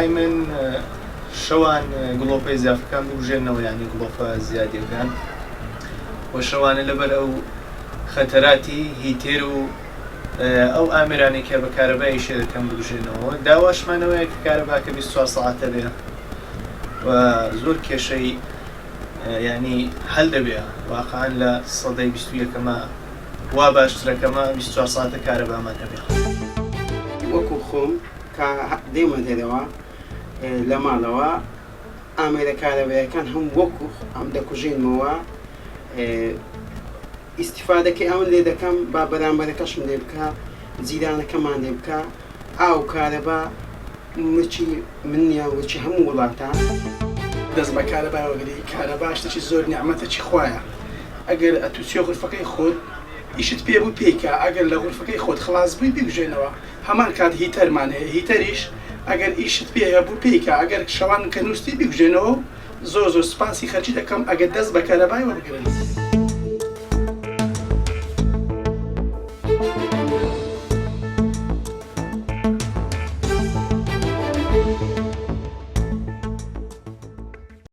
بەلای من شەوان گڵۆپەی زیافەکان بژێنەوە ینی گڵۆپە زیادیەکان بۆ شەوانە لەبەر ئەو خەتەراتی هیتێر و ئەو ئامرانی کە بە کارەبای شێ دەکەم بژێنەوە داواشمانەوەیە کە کارەباکە 24 ساعتە بێ و زۆر کێشەی ینی هەل دەبێ واقعاً لە سەدەی 21ەمە وا باشترەکەمە 24 ساعتە کارەبامان هەبێ. وەکو خۆم کە دێمە دێرەوە لە ماڵەوە ئامێرە کارەبایەکان هەم وەکو ئەم دەکوژێنمەوە ئیسیفادەکەی ئەوەن لێ دەکەم با بەرامبەرەکەشم لێ بکە جیرانەکەمان لێ بکە ئاو کارەبا مچی من نیە وچی هەموو وڵاتان دەست بە کارەباوەگری کارەبا شتێکی زۆر نیعمەتێکی خوایە ئەگەر ئەتوچێ غورفەکەی خۆت ئیشت پێ بوو پێیکە ئەگەر لە غورفەکەی خۆت خلاص بووی بگوژێنەوە هەمان کات هیتەرمان هەیە هیتەریش ئەگەر ئیشت پێ هەبوو پێیکە ئەگەر شەوان کە نووستی بگوژێنەوە زۆر سوپاسی خەرجی دەکەم ئەگەر دەست بە کارەبای وەرگرن.